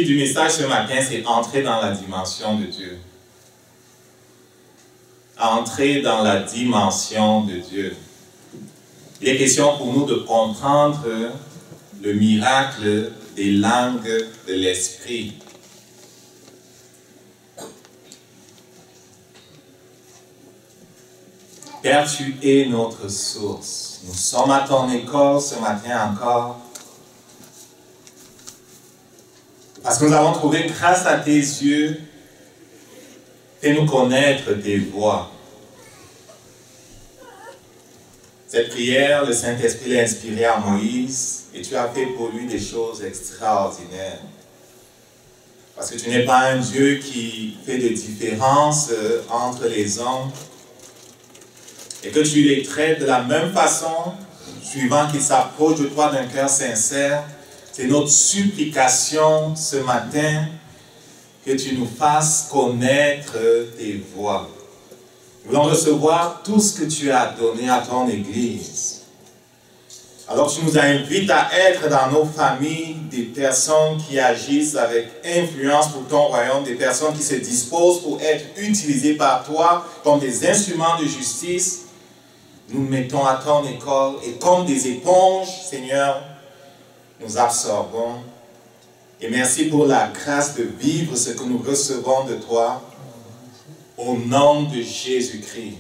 Le titre du message ce matin, c'est « Entrer dans la dimension de Dieu ». Entrer dans la dimension de Dieu. Il est question pour nous de comprendre le miracle des langues de l'Esprit. Père, tu es notre source. Nous sommes à ton école ce matin encore. Parce que nous avons trouvé grâce à tes yeux, fais-nous connaître tes voies. Cette prière, le Saint-Esprit l'a inspirée à Moïse et tu as fait pour lui des choses extraordinaires. Parce que tu n'es pas un Dieu qui fait de différence entre les hommes et que tu les traites de la même façon, suivant qu'ils s'approchent de toi d'un cœur sincère. C'est notre supplication ce matin que tu nous fasses connaître tes voies. Nous voulons recevoir tout ce que tu as donné à ton Église. Alors tu nous invites à être dans nos familles des personnes qui agissent avec influence pour ton royaume, des personnes qui se disposent pour être utilisées par toi comme des instruments de justice. Nous nous mettons à ton école et comme des éponges, Seigneur, nous absorbons. Et merci pour la grâce de vivre ce que nous recevons de toi. Au nom de Jésus-Christ.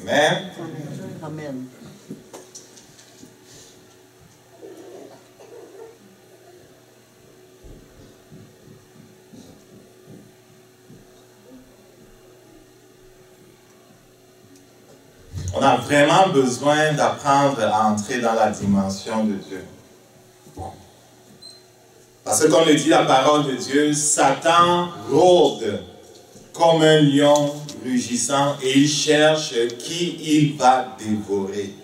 Amen. Amen. On a vraiment besoin d'apprendre à entrer dans la dimension de Dieu. Parce que comme le dit la parole de Dieu, Satan rôde comme un lion rugissant et il cherche qui il va dévorer.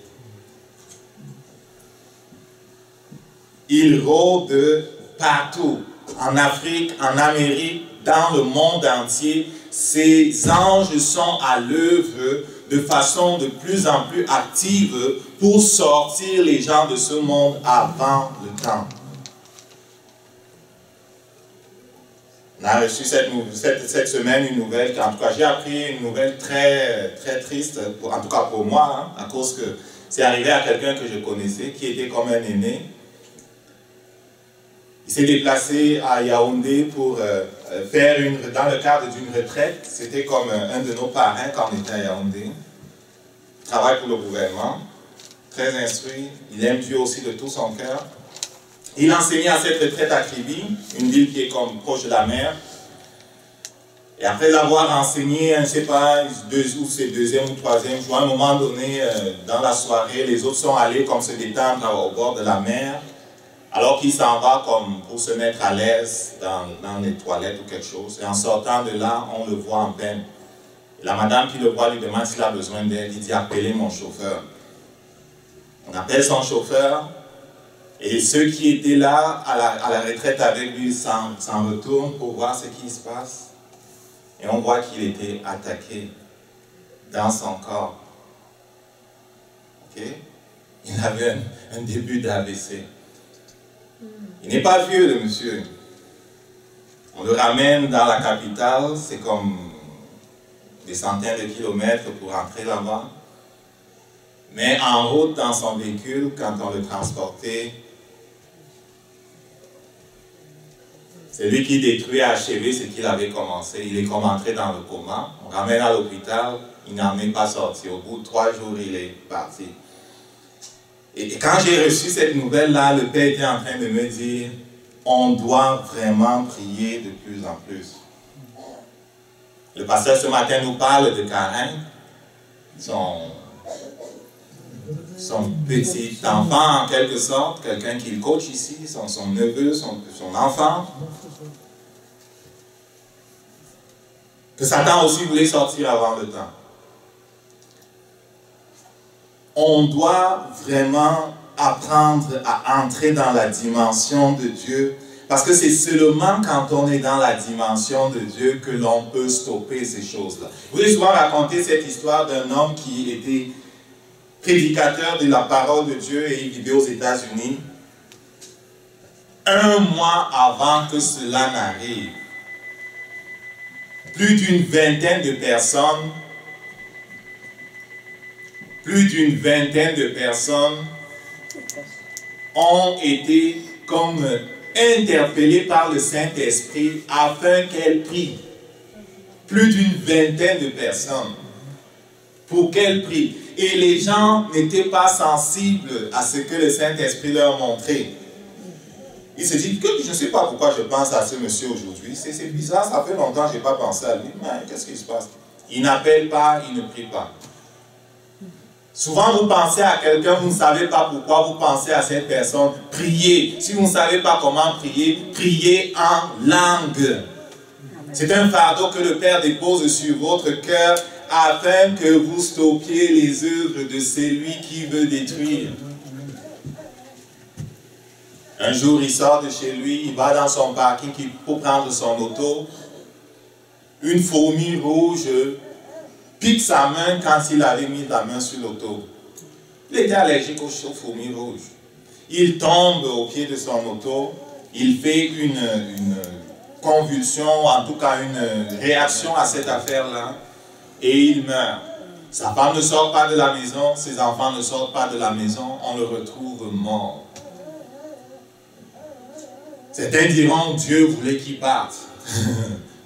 Il rôde partout, en Afrique, en Amérique, dans le monde entier. Ces anges sont à l'œuvre de façon de plus en plus active pour sortir les gens de ce monde avant le temps. On a reçu cette semaine une nouvelle, en tout cas j'ai appris une nouvelle très triste, en tout cas pour moi, à cause que c'est arrivé à quelqu'un que je connaissais, qui était comme un aîné. Il s'est déplacé à Yaoundé pour faire dans le cadre d'une retraite. C'était comme un de nos parrains quand on était à Yaoundé. Il travaille pour le gouvernement, très instruit, il aime Dieu aussi de tout son cœur. Il enseignait à cette retraite à Kribi, une ville qui est comme proche de la mer. Et après avoir enseigné, je ne sais pas, c'est deuxième ou troisième jour, à un moment donné, dans la soirée, les autres sont allés comme se détendre au bord de la mer, alors qu'il s'en va comme pour se mettre à l'aise dans les toilettes ou quelque chose. Et en sortant de là, on le voit en peine. Et la madame qui le voit lui demande s'il a besoin d'aide. Il dit « Appelez mon chauffeur ». On appelle son chauffeur. Et ceux qui étaient là à la retraite avec lui s'en retournent pour voir ce qui se passe. Et on voit qu'il était attaqué dans son corps. Okay? Il avait un début d'AVC. Il n'est pas vieux, le monsieur. On le ramène dans la capitale, c'est comme des centaines de kilomètres pour entrer là-bas. Mais en route dans son véhicule, quand on le transportait, c'est lui qui détruit à achever ce qu'il avait commencé. Il est comme entré dans le coma. On ramène à l'hôpital, il n'en est pas sorti. Au bout de 3 jours, il est parti. Et quand j'ai reçu cette nouvelle-là, le Père était en train de me dire, on doit vraiment prier de plus en plus. Le pasteur ce matin nous parle de Karin, son petit enfant en quelque sorte, quelqu'un qu'il coach ici, son neveu, son enfant. Que Satan aussi voulait sortir avant le temps. On doit vraiment apprendre à entrer dans la dimension de Dieu, parce que c'est seulement quand on est dans la dimension de Dieu que l'on peut stopper ces choses-là. Je vous ai souvent raconté cette histoire d'un homme qui était prédicateur de la parole de Dieu et il vivait aux États-Unis. Un mois avant que cela n'arrive, plus d'une vingtaine de personnes ont été comme interpellées par le Saint-Esprit afin qu'elles prient. Plus d'une vingtaine de personnes pour qu'elles prient. Et les gens n'étaient pas sensibles à ce que le Saint-Esprit leur montrait. Ils se disent que je ne sais pas pourquoi je pense à ce monsieur aujourd'hui. C'est bizarre, ça fait longtemps que je n'ai pas pensé à lui. Mais qu'est-ce qui se passe? Il n'appelle pas, il ne prie pas. Souvent, vous pensez à quelqu'un, vous ne savez pas pourquoi vous pensez à cette personne. Priez. Si vous ne savez pas comment prier, priez en langue. C'est un fardeau que le Père dépose sur votre cœur afin que vous stoppiez les œuvres de celui qui veut détruire. Un jour, il sort de chez lui, il va dans son parking pour prendre son auto. Une fourmi rouge pique sa main quand il avait mis la main sur l'auto. Il était allergique aux fourmis rouges. Il tombe au pied de son auto, il fait une convulsion, en tout cas une réaction à cette affaire-là, et il meurt. Sa femme ne sort pas de la maison, ses enfants ne sortent pas de la maison, on le retrouve mort. Certains diront, Dieu voulait qu'il parte.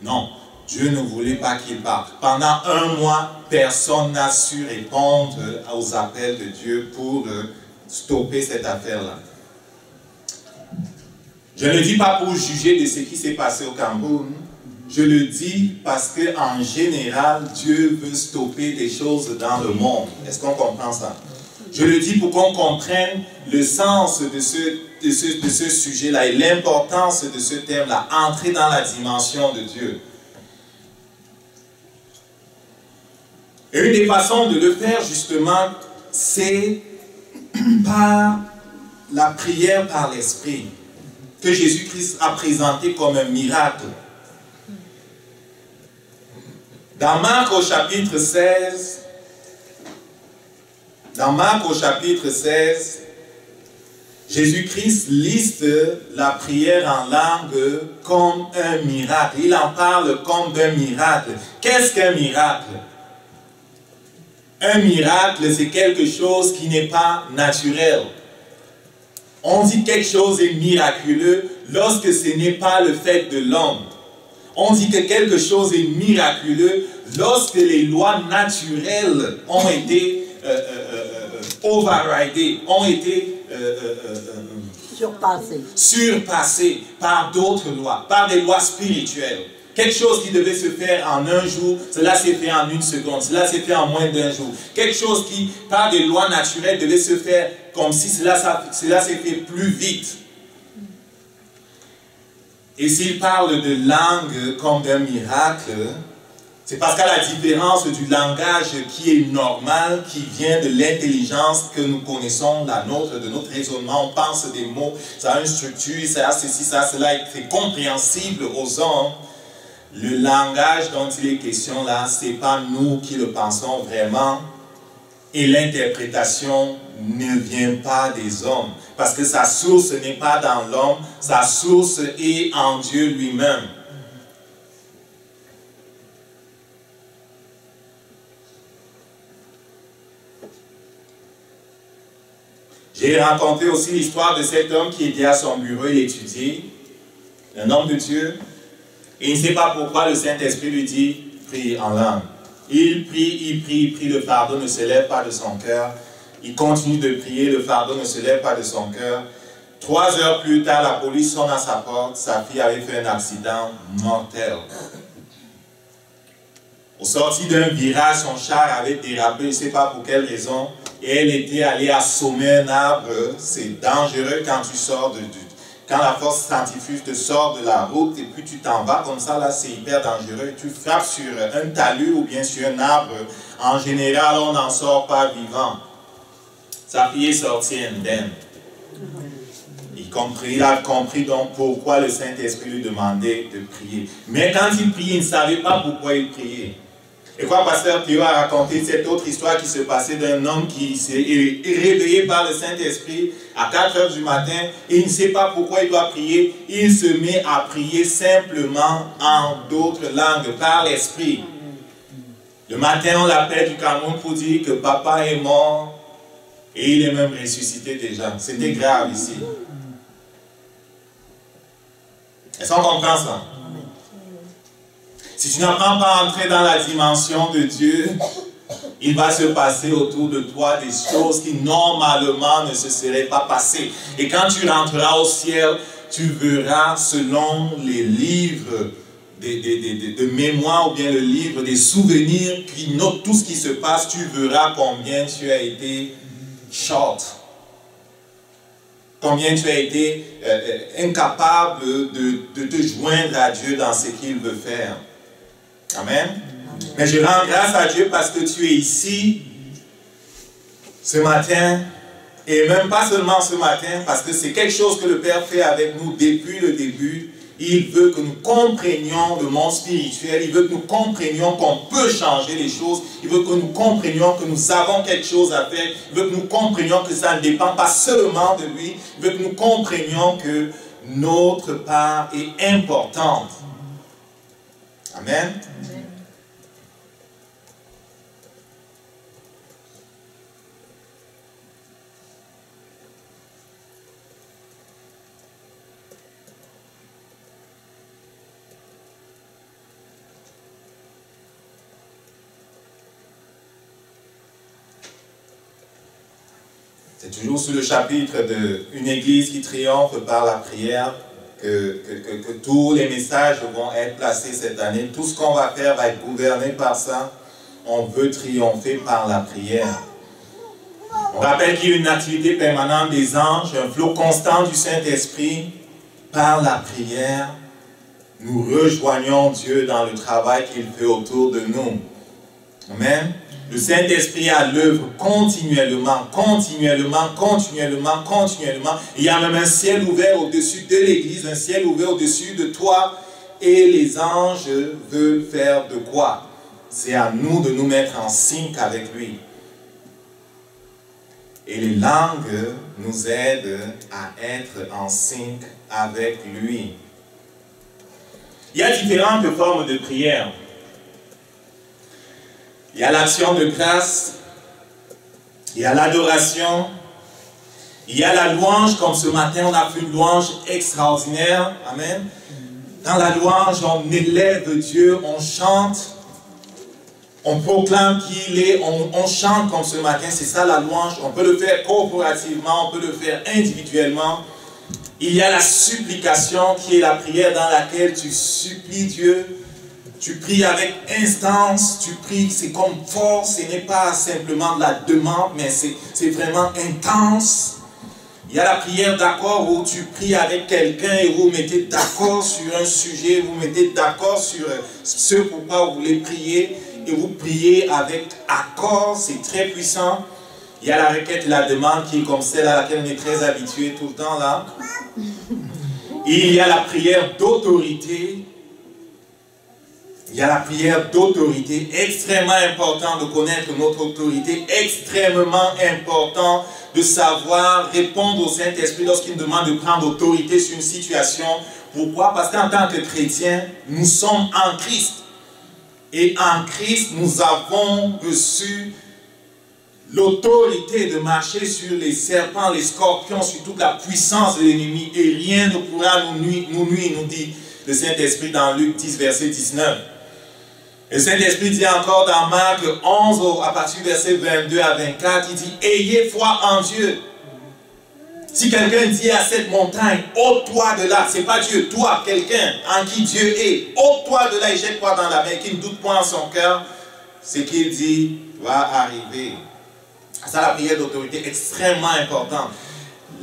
Non, Dieu ne voulait pas qu'il parte. Pendant un mois, personne n'a su répondre aux appels de Dieu pour stopper cette affaire-là. Je ne le dis pas pour juger de ce qui s'est passé au Cameroun. Je le dis parce qu'en général, Dieu veut stopper des choses dans le monde. Est-ce qu'on comprend ça? Je le dis pour qu'on comprenne le sens de ce sujet-là et l'importance de ce thème-là, entrer dans la dimension de Dieu. Et une des façons de le faire, justement, c'est par la prière par l'Esprit, que Jésus-Christ a présenté comme un miracle. Dans Marc au chapitre 16, Jésus-Christ liste la prière en langue comme un miracle. Il en parle comme d'un miracle. Qu'est-ce qu'un miracle? Un miracle, c'est quelque chose qui n'est pas naturel. On dit quelque chose est miraculeux lorsque ce n'est pas le fait de l'homme. On dit que quelque chose est miraculeux lorsque les lois naturelles ont été overridées, ont été surpassées par d'autres lois, par des lois spirituelles. Quelque chose qui devait se faire en un jour, cela s'est fait en une seconde, cela s'est fait en moins d'un jour. Quelque chose qui, par des lois naturelles, devait se faire comme si cela s'est fait plus vite. Et s'il parle de langue comme d'un miracle, c'est parce qu'à la différence du langage qui est normal, qui vient de l'intelligence que nous connaissons, la nôtre, de notre raisonnement, on pense des mots, ça a une structure, ça a ceci, ça a cela, c'est compréhensible aux hommes. Le langage dont il est question là, ce n'est pas nous qui le pensons vraiment. Et l'interprétation ne vient pas des hommes. Parce que sa source n'est pas dans l'homme, sa source est en Dieu lui-même. J'ai rencontré aussi l'histoire de cet homme qui était à son bureau, il étudiait, un homme de Dieu. Et il ne sait pas pourquoi le Saint-Esprit lui dit, prie en langue. Il prie, le fardeau ne se lève pas de son cœur. Il continue de prier, le fardeau ne se lève pas de son cœur. 3 heures plus tard, la police sonne à sa porte. Sa fille avait fait un accident mortel. Au sorti d'un virage, son char avait dérapé, je ne sais pas pour quelle raison. Et elle était allée assommer un arbre. C'est dangereux quand tu sors quand la force scientifique te sort de la route et puis tu t'en vas comme ça, là c'est hyper dangereux. Tu frappes sur un talus ou bien sur un arbre. En général, on n'en sort pas vivant. Sa fille est sortie indemne. Il a compris donc pourquoi le Saint-Esprit lui demandait de prier. Mais quand il priait, il ne savait pas pourquoi il priait. Et quand Pasteur Théo a raconté cette autre histoire qui se passait d'un homme qui s'est réveillé par le Saint-Esprit à 4 heures du matin, et il ne sait pas pourquoi il doit prier, il se met à prier simplement en d'autres langues, par l'Esprit. Le matin, on l'appelle du Cameroun pour dire que papa est mort et il est même ressuscité déjà. C'était grave ici. Est-ce qu'on comprend ça? Si tu n'apprends pas à entrer dans la dimension de Dieu, il va se passer autour de toi des choses qui normalement ne se seraient pas passées. Et quand tu rentreras au ciel, tu verras selon les livres de mémoire ou bien le livre des souvenirs qui notent tout ce qui se passe, tu verras combien tu as été short. Combien tu as été incapable de te joindre à Dieu dans ce qu'il veut faire. Amen. Mais je rends grâce à Dieu parce que tu es ici ce matin, et même pas seulement ce matin, parce que c'est quelque chose que le Père fait avec nous depuis le début. Il veut que nous comprenions le monde spirituel, il veut que nous comprenions qu'on peut changer les choses, il veut que nous comprenions que nous avons quelque chose à faire, il veut que nous comprenions que ça ne dépend pas seulement de lui, il veut que nous comprenions que notre part est importante. Amen. C'est toujours sous le chapitre d'une église qui triomphe par la prière que tous les messages vont être placés cette année. Tout ce qu'on va faire va être gouverné par ça. On veut triompher par la prière. On rappelle qu'il y a une activité permanente des anges, un flot constant du Saint-Esprit. Par la prière, nous rejoignons Dieu dans le travail qu'il fait autour de nous. Amen. Le Saint-Esprit est à l'œuvre continuellement, continuellement, continuellement, continuellement. Il y a même un ciel ouvert au-dessus de l'Église, un ciel ouvert au-dessus de toi. Et les anges veulent faire de quoi? C'est à nous de nous mettre en sync avec lui. Et les langues nous aident à être en sync avec lui. Il y a différentes formes de prière. Il y a l'action de grâce, il y a l'adoration, il y a la louange, comme ce matin on a fait une louange extraordinaire, amen. Dans la louange, on élève Dieu, on chante, on proclame qui il est, on chante comme ce matin, c'est ça la louange. On peut le faire corporativement, on peut le faire individuellement. Il y a la supplication qui est la prière dans laquelle tu supplies Dieu. Tu pries avec instance, tu pries, c'est comme fort, ce n'est pas simplement de la demande, mais c'est vraiment intense. Il y a la prière d'accord où tu pries avec quelqu'un et vous mettez d'accord sur un sujet, vous mettez d'accord sur ce pourquoi vous voulez prier et vous priez avec accord, c'est très puissant. Il y a la requête et la demande qui est comme celle à laquelle on est très habitué tout le temps là. Et il y a la prière d'autorité. Il y a la prière d'autorité, extrêmement important de connaître notre autorité, extrêmement important de savoir répondre au Saint-Esprit lorsqu'il nous demande de prendre autorité sur une situation. Pourquoi? Parce qu'en tant que chrétiens, nous sommes en Christ. Et en Christ, nous avons reçu l'autorité de marcher sur les serpents, les scorpions, sur toute la puissance de l'ennemi. Et rien ne pourra nous nuire, nous dit le Saint-Esprit dans Luc 10, verset 19. Le Saint-Esprit dit encore dans Marc 11, à partir du verset 22 à 24, il dit « Ayez foi en Dieu ». Si quelqu'un dit à cette montagne « Ôte-toi de là », ce n'est pas Dieu, toi, quelqu'un en qui Dieu est, « Ôte-toi de là et jette-toi dans la mer », qui ne doute point en son cœur, ce qu'il dit va arriver. Ça, la prière d'autorité, extrêmement importante.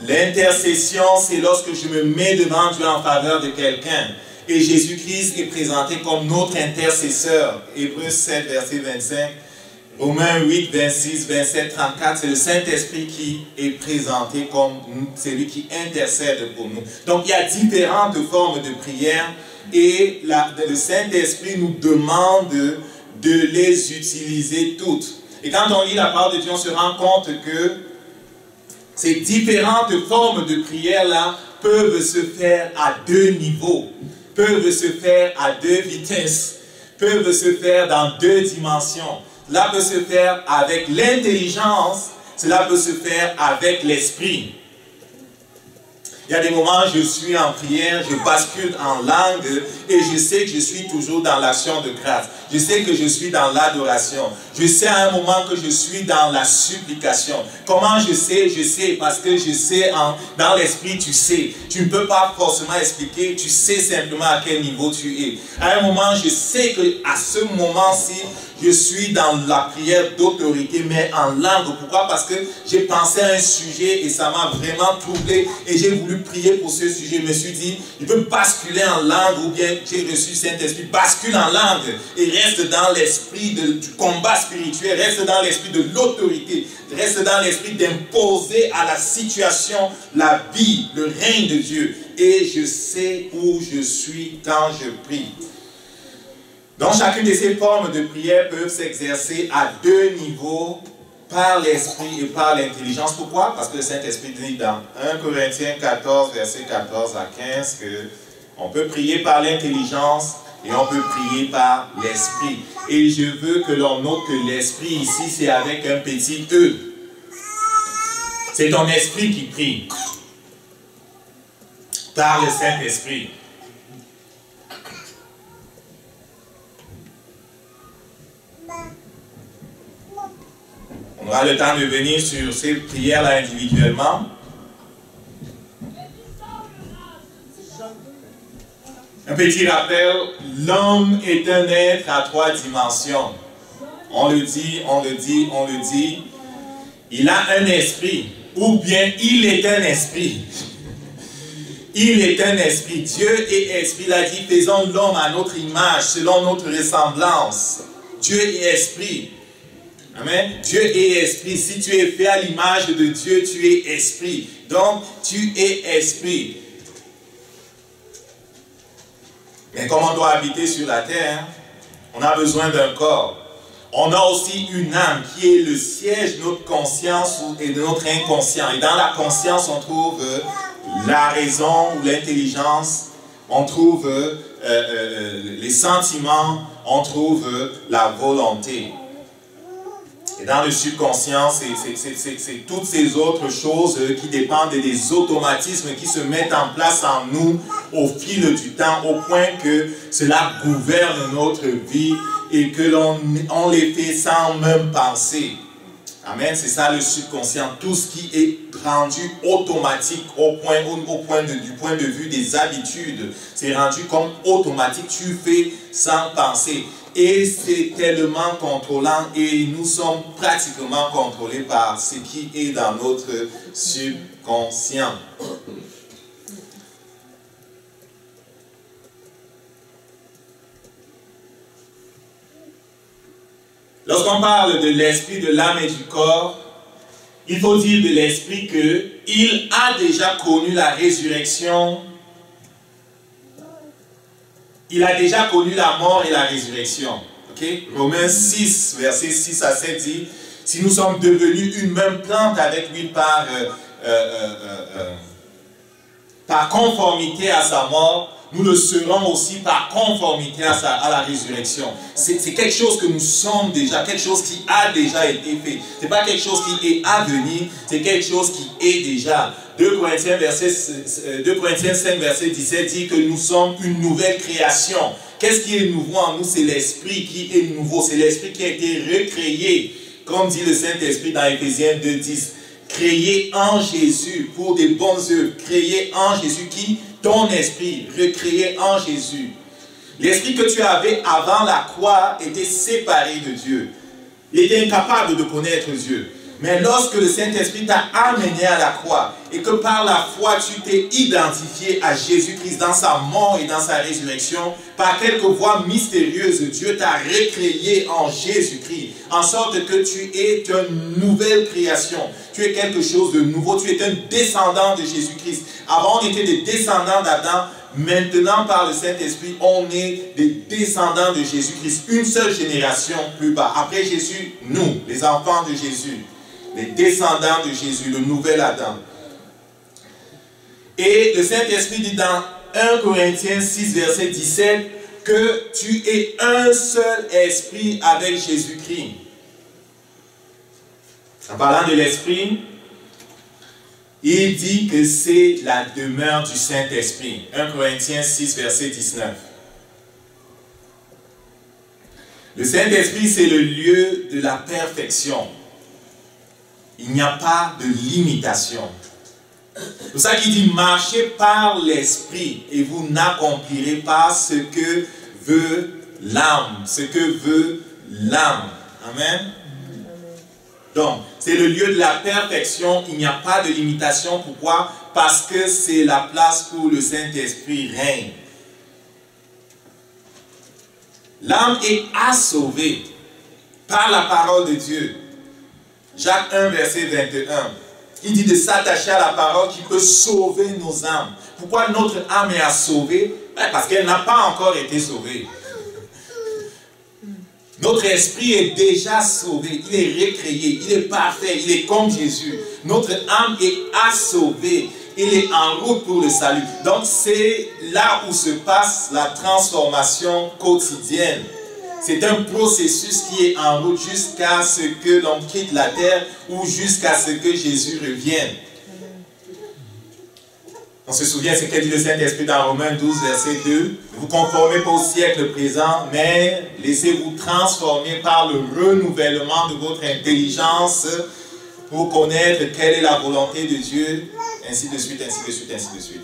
L'intercession, c'est lorsque je me mets devant Dieu en faveur de quelqu'un. Et Jésus-Christ est présenté comme notre intercesseur. Hébreux 7, verset 25. Romains 8, 26, 27, 34. C'est le Saint-Esprit qui est présenté comme celui qui intercède pour nous. Donc, il y a différentes formes de prière. Et le Saint-Esprit nous demande de les utiliser toutes. Et quand on lit la parole de Dieu, on se rend compte que ces différentes formes de prière-là peuvent se faire à deux niveaux, peuvent se faire à deux vitesses, peuvent se faire dans deux dimensions. Cela peut se faire avec l'intelligence, cela peut se faire avec l'esprit. Il y a des moments où je suis en prière, je bascule en langue et je sais que je suis toujours dans l'action de grâce. Je sais que je suis dans l'adoration. Je sais à un moment que je suis dans la supplication. Comment je sais? Je sais parce que je sais dans l'esprit, tu sais. Tu ne peux pas forcément expliquer, tu sais simplement à quel niveau tu es. À un moment, je sais qu'à ce moment-ci, je suis dans la prière d'autorité, mais en langue. Pourquoi? Parce que j'ai pensé à un sujet et ça m'a vraiment troublé et j'ai voulu prier pour ce sujet. Je me suis dit, je peux basculer en langue ou bien j'ai reçu Saint-Esprit, bascule en langue et reste dans l'esprit du combat spirituel, reste dans l'esprit de l'autorité, reste dans l'esprit d'imposer à la situation la vie, le règne de Dieu. Et je sais où je suis quand je prie. Donc, chacune de ces formes de prière peuvent s'exercer à deux niveaux, par l'esprit et par l'intelligence. Pourquoi? Parce que le Saint-Esprit dit dans 1 Corinthiens 14, verset 14 à 15, qu'on peut prier par l'intelligence et on peut prier par l'esprit. Et je veux que l'on note que l'esprit ici, c'est avec un petit E. C'est ton esprit qui prie par le Saint-Esprit. On aura le temps de venir sur ces prières-là individuellement. Un petit rappel, l'homme est un être à trois dimensions. On le dit, on le dit, on le dit. Il a un esprit, ou bien il est un esprit. Il est un esprit. Dieu est esprit. Il a dit, faisons l'homme à notre image, selon notre ressemblance. Dieu est esprit. Amen. Dieu est esprit. Si tu es fait à l'image de Dieu, tu es esprit. Donc, tu es esprit. Mais comme on doit habiter sur la terre, on a besoin d'un corps. On a aussi une âme qui est le siège de notre conscience et de notre inconscient. Et dans la conscience, on trouve la raison ou l'intelligence, on trouve les sentiments, on trouve la volonté. Et dans le subconscient, c'est toutes ces autres choses qui dépendent des automatismes qui se mettent en place en nous au fil du temps, au point que cela gouverne notre vie et que on les fait sans même penser. Amen, c'est ça le subconscient, tout ce qui est rendu automatique du point de vue des habitudes, c'est rendu comme automatique, tu fais sans penser. Et c'est tellement contrôlant et nous sommes pratiquement contrôlés par ce qui est dans notre subconscient. Lorsqu'on parle de l'esprit, de l'âme et du corps, il faut dire de l'esprit qu'il a déjà connu la résurrection. Il a déjà connu la mort et la résurrection. Okay? Romains 6, versets 6 à 7 dit, si nous sommes devenus une même plante avec lui par conformité à sa mort, nous le serons aussi par conformité à la résurrection. C'est quelque chose que nous sommes déjà, quelque chose qui a déjà été fait. Ce n'est pas quelque chose qui est à venir, c'est quelque chose qui est déjà. 2 Corinthiens 5, verset 17 dit que nous sommes une nouvelle création. Qu'est-ce qui est nouveau en nous? C'est l'esprit qui est nouveau. C'est l'esprit qui a été recréé. Comme dit le Saint-Esprit dans Éphésiens 2, 10. Créé en Jésus pour des bonnes œuvres. Créé en Jésus qui? Ton esprit, recréé en Jésus. L'esprit que tu avais avant la croix était séparé de Dieu. Il était incapable de connaître Dieu. Mais lorsque le Saint-Esprit t'a amené à la croix et que par la foi tu t'es identifié à Jésus-Christ dans sa mort et dans sa résurrection, par quelques voies mystérieuses, Dieu t'a recréé en Jésus-Christ, en sorte que tu es une nouvelle création. Tu es quelque chose de nouveau, tu es un descendant de Jésus-Christ. Avant, on était des descendants d'Adam, maintenant par le Saint-Esprit, on est des descendants de Jésus-Christ, une seule génération plus bas. Après Jésus, nous, les enfants de Jésus, les descendants de Jésus, le nouvel Adam. Et le Saint-Esprit dit dans 1 Corinthiens 6, verset 17, que tu es un seul esprit avec Jésus-Christ. En parlant de l'esprit, il dit que c'est la demeure du Saint-Esprit. 1 Corinthiens 6, verset 19. Le Saint-Esprit, c'est le lieu de la perfection. Il n'y a pas de limitation. C'est pour ça qu'il dit, marchez par l'Esprit et vous n'accomplirez pas ce que veut l'âme. Ce que veut l'âme. Amen. Donc, c'est le lieu de la perfection, il n'y a pas de limitation. Pourquoi? Parce que c'est la place où le Saint-Esprit règne. L'âme est assauvée par la parole de Dieu. Jacques 1, verset 21. Il dit de s'attacher à la parole qui peut sauver nos âmes. Pourquoi notre âme est assauvée? Parce qu'elle n'a pas encore été sauvée. Notre esprit est déjà sauvé, il est recréé, il est parfait, il est comme Jésus. Notre âme est assauvée, il est en route pour le salut. Donc c'est là où se passe la transformation quotidienne. C'est un processus qui est en route jusqu'à ce que l'on quitte la terre ou jusqu'à ce que Jésus revienne. On se souvient ce qu'a dit le Saint-Esprit dans Romains 12, verset 2. Ne vous conformez pas au siècle présent, mais laissez-vous transformer par le renouvellement de votre intelligence pour connaître quelle est la volonté de Dieu, ainsi de suite, ainsi de suite, ainsi de suite.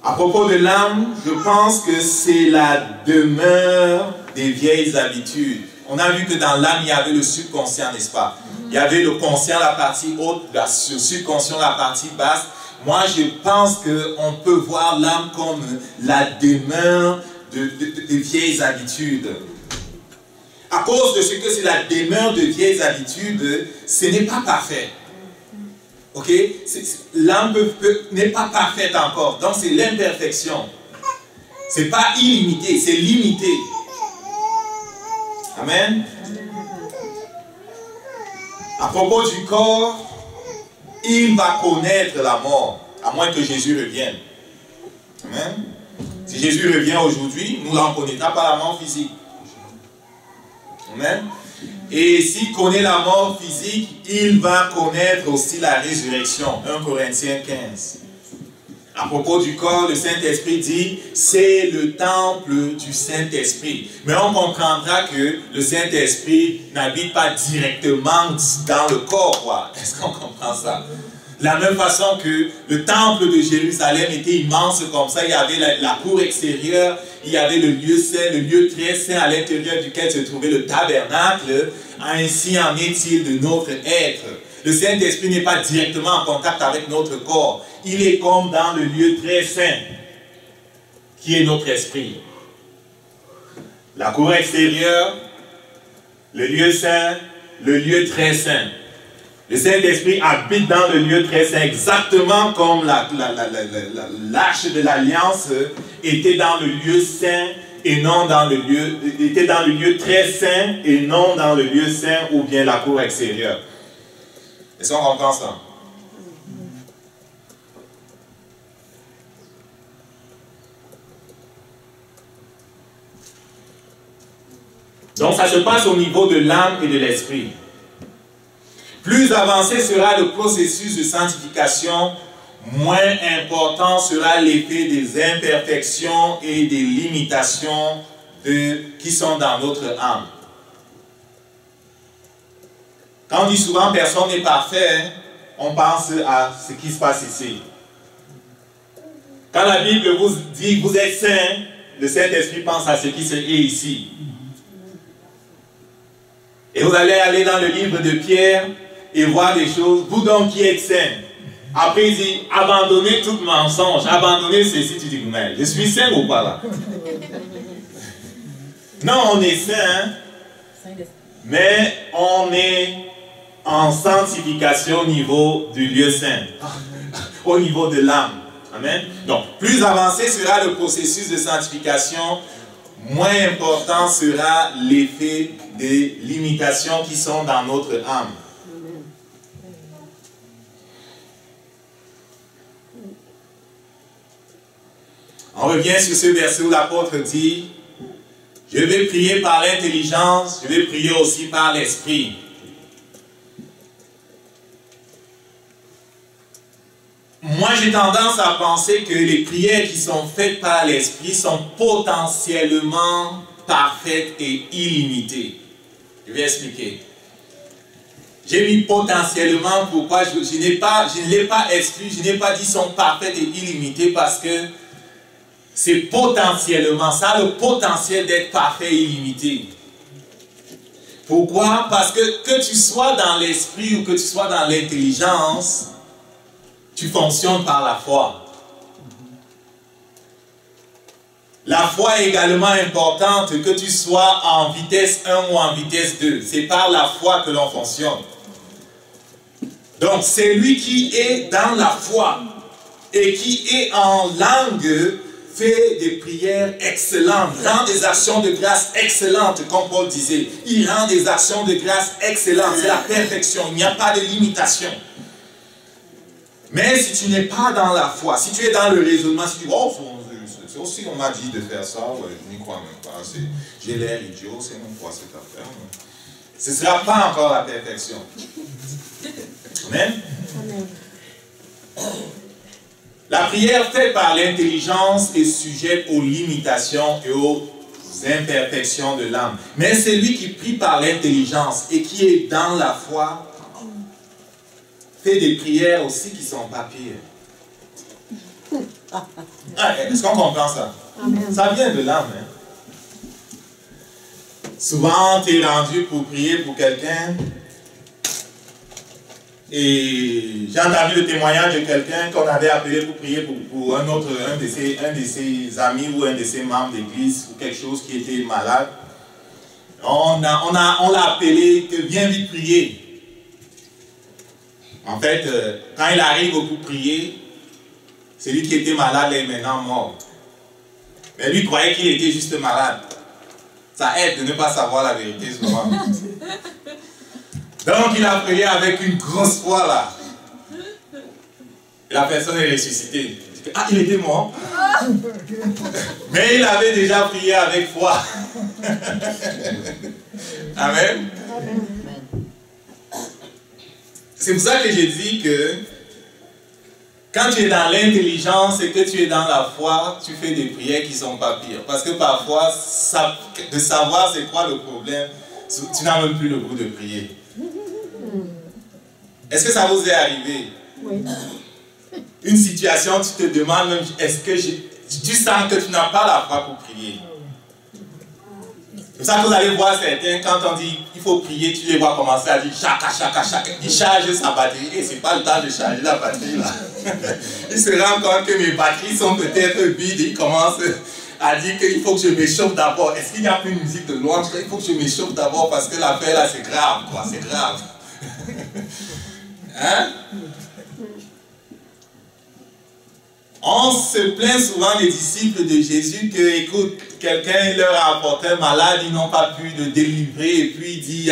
À propos de l'âme, je pense que c'est la demeure des vieilles habitudes. On a vu que dans l'âme, il y avait le subconscient, n'est-ce pas? Il y avait le conscient, la partie haute, le subconscient, la partie basse. Moi, je pense qu'on peut voir l'âme comme la demeure de vieilles habitudes. À cause de ce que c'est la demeure de vieilles habitudes, ce n'est pas parfait. Ok? L'âme n'est pas parfaite encore. Donc, c'est l'imperfection. Ce n'est pas illimité, c'est limité. Amen. À propos du corps, il va connaître la mort, à moins que Jésus revienne. Amen. Si Jésus revient aujourd'hui, nous n'en connaîtrons pas la mort physique. Amen. Et s'il connaît la mort physique, il va connaître aussi la résurrection. 1 Corinthiens 15. À propos du corps, le Saint-Esprit dit, c'est le temple du Saint-Esprit. Mais on comprendra que le Saint-Esprit n'habite pas directement dans le corps, quoi. Est-ce qu'on comprend ça? De la même façon que le temple de Jérusalem était immense comme ça, il y avait la cour extérieure, il y avait le lieu saint, le lieu très saint à l'intérieur duquel se trouvait le tabernacle. Ainsi en est-il de notre être. Le Saint-Esprit n'est pas directement en contact avec notre corps. Il est comme dans le lieu très saint, qui est notre esprit. La cour extérieure, le lieu saint, le lieu très saint. Le Saint-Esprit habite dans le lieu très saint, exactement comme l'arche de l'Alliance était dans le lieu saint et non dans le lieu, était dans le lieu très saint et non dans le lieu saint ou bien la cour extérieure. Est-ce qu'on comprend ça? Donc ça se passe au niveau de l'âme et de l'esprit. Plus avancé sera le processus de sanctification, moins important sera l'effet des imperfections et des limitations qui sont dans notre âme. Quand on dit souvent personne n'est parfait, on pense à ce qui se passe ici. Quand la Bible vous dit vous êtes saint, le Saint-Esprit pense à ce qui se fait ici. Et vous allez aller dans le livre de Pierre et voir des choses, vous donc qui êtes saints. Après il dit, abandonnez tout mensonge, abandonnez ceci, tu dis, mais je suis saint ou pas là? Non, on est saint, mais on est en sanctification au niveau du lieu saint, au niveau de l'âme. Amen. Donc, plus avancé sera le processus de sanctification, moins important sera l'effet des limitations qui sont dans notre âme. On revient sur ce verset où l'apôtre dit, je vais prier par l'intelligence, je vais prier aussi par l'esprit. Moi, j'ai tendance à penser que les prières qui sont faites par l'esprit sont potentiellement parfaites et illimitées. Je vais expliquer. J'ai mis potentiellement pourquoi je ne l'ai pas exclu, je n'ai pas dit sont parfaites et illimitées parce que c'est potentiellement, ça a le potentiel d'être parfait et illimité. Pourquoi? Parce que tu sois dans l'esprit ou que tu sois dans l'intelligence, tu fonctionnes par la foi. La foi est également importante que tu sois en vitesse 1 ou en vitesse 2. C'est par la foi que l'on fonctionne. Donc, c'est lui qui est dans la foi et qui est en langue fait des prières excellentes, rend des actions de grâce excellentes, comme Paul disait. Il rend des actions de grâce excellentes. C'est la perfection. Il n'y a pas de limitation. Mais si tu n'es pas dans la foi, si tu es dans le raisonnement, si tu dis, oh, c'est aussi on m'a dit de faire ça, ouais, je n'y crois même pas, j'ai l'air idiot, c'est mon foi cette affaire. Ce ne sera pas encore la perfection. Amen. La prière faite par l'intelligence est sujette aux limitations et aux imperfections de l'âme. Mais celui qui prie par l'intelligence et qui est dans la foi, fait des prières aussi qui sont pas pires. Est-ce qu'on comprend ça? Amen. Ça vient de l'âme. Hein? Souvent, tu es rendu pour prier pour quelqu'un et j'ai entendu le témoignage de quelqu'un qu'on avait appelé pour prier pour un de ses amis ou un de ses membres d'église ou quelque chose qui était malade. On l'a appelé que viens vite prier. En fait, quand il arrive pour prier, celui qui était malade est maintenant mort. Mais lui croyait qu'il était juste malade. Ça aide de ne pas savoir la vérité souvent. Donc il a prié avec une grosse foi là. Et la personne est ressuscitée. Ah, il était mort. Mais il avait déjà prié avec foi. Amen. C'est pour ça que j'ai dit que quand tu es dans l'intelligence et que tu es dans la foi, tu fais des prières qui ne sont pas pires. Parce que parfois, de savoir c'est quoi le problème, tu n'as même plus le goût de prier. Est-ce que ça vous est arrivé? Oui. Une situation, tu te demandes même, est-ce que tu sens que tu n'as pas la foi pour prier? C'est pour ça que vous allez voir certains, quand on dit il faut prier, tu les vois commencer à dire chaka, chaka, chaka. Il charge sa batterie et ce n'est pas le temps de charger la batterie là. Il se rend compte que mes batteries sont peut-être vides et il commence à dire qu'il faut que je m'échauffe d'abord. Est-ce qu'il n'y a plus de musique de louange? Il faut que je m'échauffe d'abord parce que l'affaire là c'est grave, quoi, c'est grave. Hein? On se plaint souvent des disciples de Jésus que, écoute, quelqu'un leur a apporté un malade, ils n'ont pas pu le délivrer, et puis il dit,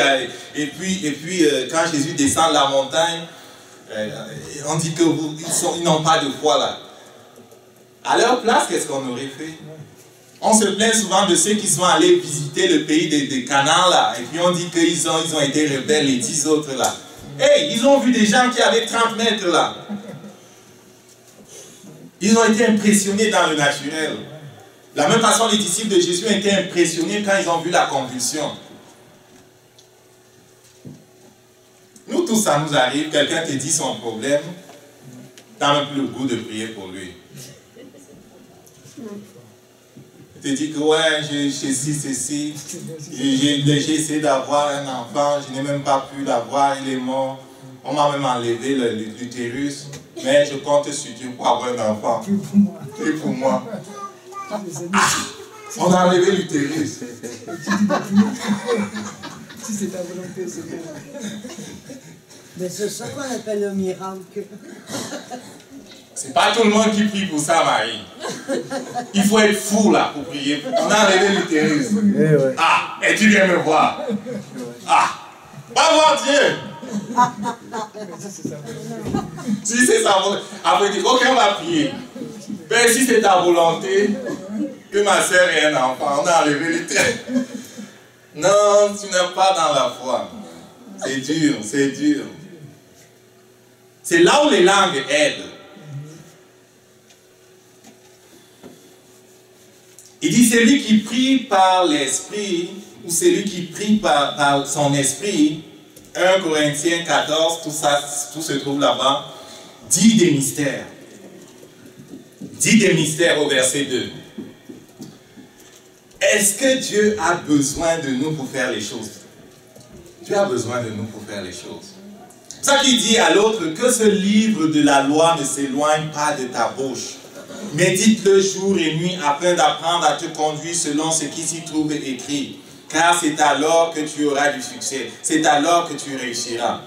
quand Jésus descend de la montagne, on dit qu'ils n'ont pas de foi là. À leur place, qu'est-ce qu'on aurait fait? On se plaint souvent de ceux qui sont allés visiter le pays de Canaan là, et puis on dit qu'ils ont été rebelles, les 10 autres là. Hey, ils ont vu des gens qui avaient 30 mètres là. Ils ont été impressionnés dans le naturel. De la même façon, les disciples de Jésus ont été impressionnés quand ils ont vu la convulsion. Nous tous, ça nous arrive, quelqu'un te dit son problème, tu n'as même plus le goût de prier pour lui. Tu te dis que ouais, j'ai ceci, j'ai essayé d'avoir un enfant, je n'ai même pas pu l'avoir, il est mort. On m'a même enlevé l'utérus, mais je compte sur Dieu pour avoir un enfant. Et pour moi. Ah, on a enlevé l'utérus. Si c'est ta volonté, c'est bien. Mais c'est ça qu'on appelle le miracle. C'est pas tout le monde qui prie pour ça, Marie. Il faut être fou là pour prier. On a enlevé l'utérus. Ah, et tu viens me voir. Ah, va voir Dieu. Si c'est sa volonté. Après, il dit, ok, on va prier. Ben, si c'est ta volonté, que ma soeur ait un enfant, on a enlevé l'utérus. Non, tu n'es pas dans la foi. C'est dur, c'est dur. C'est là où les langues aident. Il dit, celui qui prie par l'esprit, ou celui qui prie par son esprit, 1 Corinthiens 14, tout se trouve là-bas, dit des mystères. Dit des mystères au verset 2. Est-ce que Dieu a besoin de nous pour faire les choses? Dieu a besoin de nous pour faire les choses. C'est ça qu'il dit à l'autre, que ce livre de la loi ne s'éloigne pas de ta bouche. Médite-le jour et nuit afin d'apprendre à te conduire selon ce qui s'y trouve écrit. Car c'est alors que tu auras du succès. C'est alors que tu réussiras.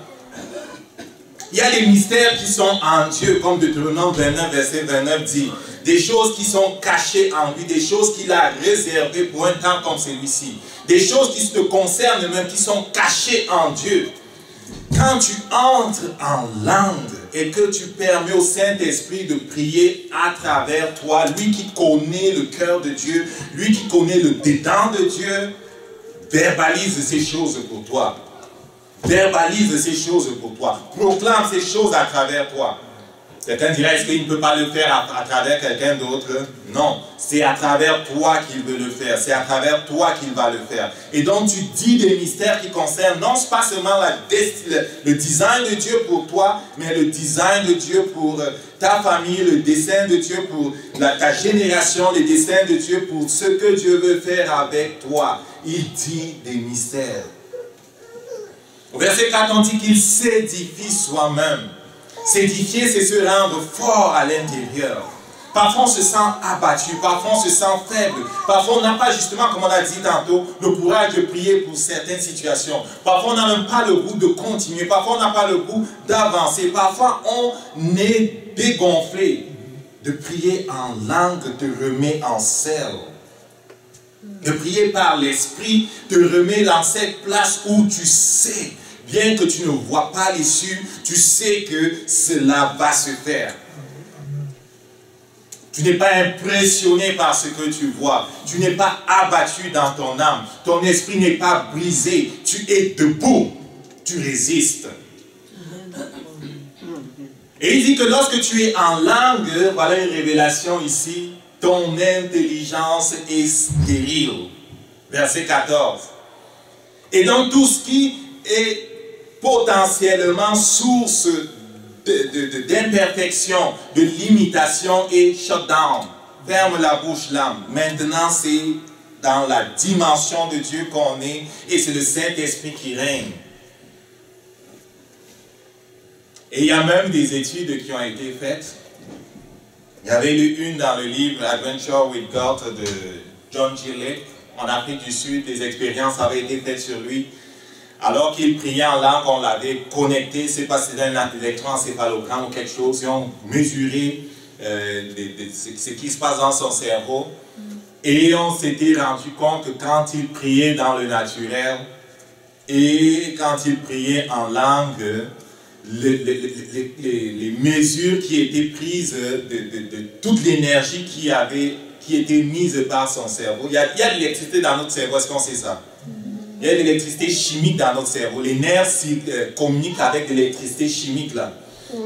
Il y a des mystères qui sont en Dieu, comme Deutéronome 29, verset 29 dit. Des choses qui sont cachées en lui, des choses qu'il a réservées pour un temps comme celui-ci. Des choses qui te concernent même, qui sont cachées en Dieu. Quand tu entres en langue et que tu permets au Saint-Esprit de prier à travers toi, lui qui connaît le cœur de Dieu, lui qui connaît le dedans de Dieu, verbalise ces choses pour toi. Verbalise ces choses pour toi. Proclame ces choses à travers toi. Quelqu'un dirait, est-ce qu'il ne peut pas le faire à travers quelqu'un d'autre? Non, c'est à travers toi qu'il veut le faire. C'est à travers toi qu'il va le faire. Et donc tu dis des mystères qui concernent non pas seulement le design de Dieu pour toi, mais le design de Dieu pour ta famille, le dessein de Dieu pour ta génération, le dessein de Dieu pour ce que Dieu veut faire avec toi. Il dit des mystères. Au verset 4, on dit qu'il s'édifie soi-même. S'édifier, c'est se rendre fort à l'intérieur. Parfois, on se sent abattu. Parfois, on se sent faible. Parfois, on n'a pas justement, comme on a dit tantôt, le courage de prier pour certaines situations. Parfois, on n'a même pas le goût de continuer. Parfois, on n'a pas le goût d'avancer. Parfois, on est dégonflé. De prier en langue te remet en selle. De prier par l'esprit te remet dans cette place où tu sais. Bien que tu ne vois pas l'issue, tu sais que cela va se faire. Tu n'es pas impressionné par ce que tu vois. Tu n'es pas abattu dans ton âme. Ton esprit n'est pas brisé. Tu es debout. Tu résistes. Et il dit que lorsque tu es en langue, voilà une révélation ici, ton intelligence est stérile. Verset 14. Et donc tout ce qui est potentiellement source d'imperfection, de limitation et shutdown. Ferme la bouche l'âme. Maintenant, c'est dans la dimension de Dieu qu'on est et c'est le Saint-Esprit qui règne. Et il y a même des études qui ont été faites. Il y avait eu une dans le livre Adventure with God de John Gillett en Afrique du Sud. Des expériences avaient été faites sur lui. Alors qu'il priait en langue, on l'avait connecté, c'est pas si c'était un électroencéphalogramme ou quelque chose, ils ont mesuré ce qui se passe dans son cerveau. Et on s'était rendu compte que quand il priait dans le naturel et quand il priait en langue, les mesures qui étaient prises de toute l'énergie qui était mise par son cerveau. Il y a de l'électricité dans notre cerveau, est-ce qu'on sait ça? Il y a de l'électricité chimique dans notre cerveau. Les nerfs communiquent avec de l'électricité chimique là.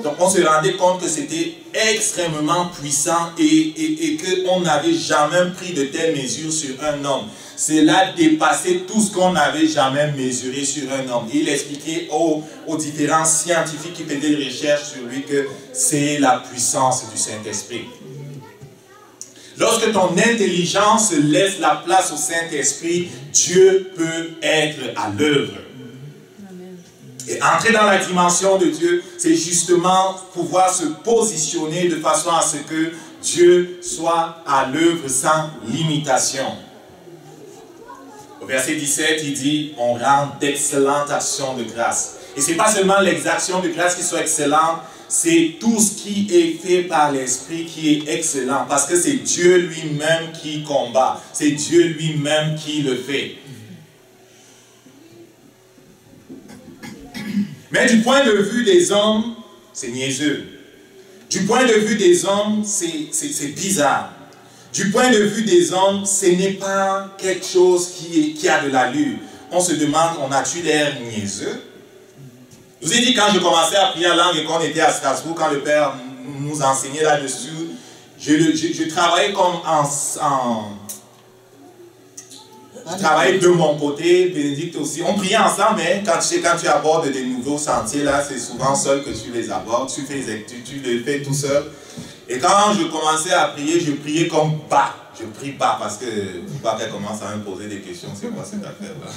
Donc on se rendait compte que c'était extrêmement puissant et qu'on n'avait jamais pris de telles mesures sur un homme. Cela dépassait tout ce qu'on n'avait jamais mesuré sur un homme. Et il expliquait aux différents scientifiques qui faisaient des recherches sur lui que c'est la puissance du Saint-Esprit. Lorsque ton intelligence laisse la place au Saint-Esprit, Dieu peut être à l'œuvre. Et entrer dans la dimension de Dieu, c'est justement pouvoir se positionner de façon à ce que Dieu soit à l'œuvre sans limitation. Au verset 17, il dit, on rend d'excellentes actions de grâce. Et ce n'est pas seulement les actions de grâce qui sont excellentes, c'est tout ce qui est fait par l'Esprit qui est excellent, parce que c'est Dieu lui-même qui combat, c'est Dieu lui-même qui le fait. Mais du point de vue des hommes, c'est niaiseux. Du point de vue des hommes, c'est bizarre. Du point de vue des hommes, ce n'est pas quelque chose qui a de l'allure. On se demande, on a-tu l'air niaiseux? Je vous ai dit, quand je commençais à prier en langue et qu'on était à Strasbourg, quand le Père nous enseignait là-dessus, je travaillais comme je travaillais de mon côté, Bénédicte aussi. On priait ensemble, mais quand tu abordes des nouveaux sentiers, là, c'est souvent seul que tu les abordes. Tu le fais tout seul. Et quand je commençais à prier, je priais comme bas. Je prie pas parce que pas qu'elle commence à me poser des questions. C'est quoi cette affaire-là?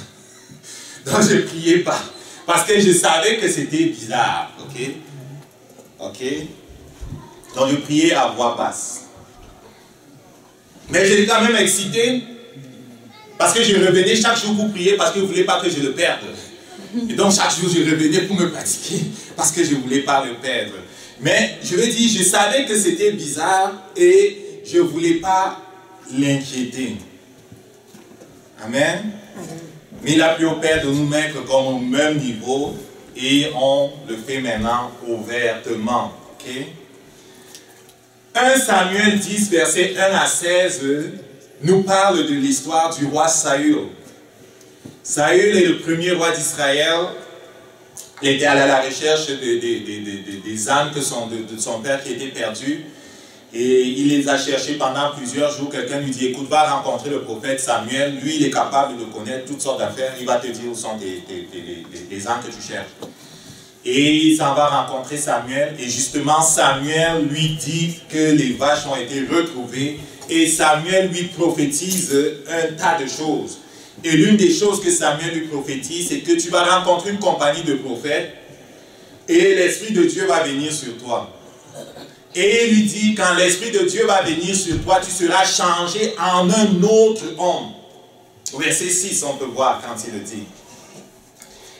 Donc je priais pas. Parce que je savais que c'était bizarre. Ok? Ok? Donc je priais à voix basse. Mais j'étais quand même excité. Parce que je revenais chaque jour pour prier parce que je ne voulais pas que je le perde. Et donc chaque jour je revenais pour me pratiquer parce que je ne voulais pas le perdre. Mais je veux dire, je savais que c'était bizarre et je ne voulais pas l'inquiéter. Amen. Mais il a pris au Père de nous mettre comme au même niveau et on le fait maintenant ouvertement. Okay? 1 Samuel 10, verset 1 à 16 nous parle de l'histoire du roi Saül. Saül est le premier roi d'Israël. Il était allé à la recherche des ânes de son père qui étaient perdus. Et il les a cherchés pendant plusieurs jours. Quelqu'un lui dit, écoute, va rencontrer le prophète Samuel. Lui, il est capable de connaître toutes sortes d'affaires. Il va te dire où sont les ânes que tu cherches. Et il s'en va rencontrer Samuel. Et justement, Samuel lui dit que les vaches ont été retrouvées. Et Samuel lui prophétise un tas de choses. Et l'une des choses que Samuel lui prophétise, c'est que tu vas rencontrer une compagnie de prophètes et l'Esprit de Dieu va venir sur toi. Et il lui dit, quand l'Esprit de Dieu va venir sur toi, tu seras changé en un autre homme. Au verset 6, on peut voir quand il le dit.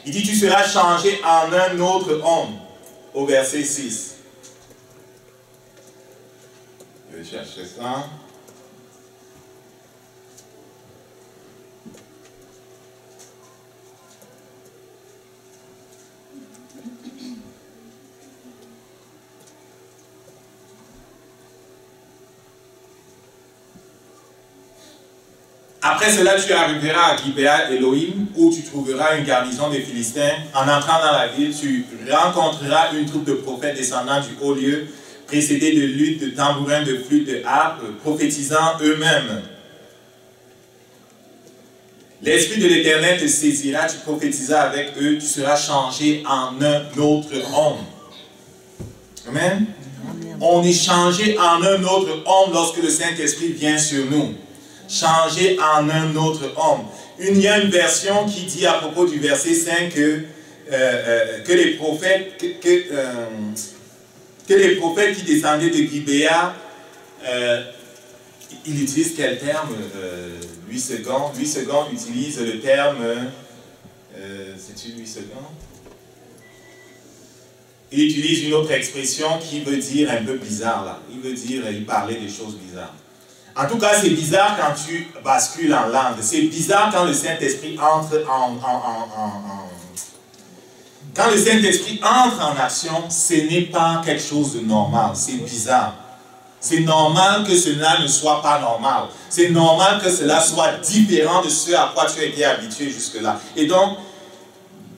Il dit, tu seras changé en un autre homme. Au verset 6. Je vais chercher ça. Après cela, tu arriveras à Gibéa Elohim, où tu trouveras une garnison des Philistins. En entrant dans la ville, tu rencontreras une troupe de prophètes descendant du haut lieu, précédés de luttes, de tambourins, de flûtes, de harpes, prophétisant eux-mêmes. L'Esprit de l'Éternel te saisira, tu prophétiseras avec eux, tu seras changé en un autre homme. Amen. On est changé en un autre homme lorsque le Saint-Esprit vient sur nous. Changé en un autre homme. Il y a une version qui dit à propos du verset 5 que les prophètes qui descendaient de Gibéa, il utilise quel terme? Louis II utilise le terme, c'est-tu Louis II? Il utilise une autre expression qui veut dire un peu bizarre là. Il parlait des choses bizarres. En tout cas, c'est bizarre quand tu bascules en langue. C'est bizarre quand le Saint-Esprit entre Quand le Saint-Esprit entre en action, ce n'est pas quelque chose de normal. C'est bizarre. C'est normal que cela ne soit pas normal. C'est normal que cela soit différent de ce à quoi tu as été habitué jusque-là. Et donc,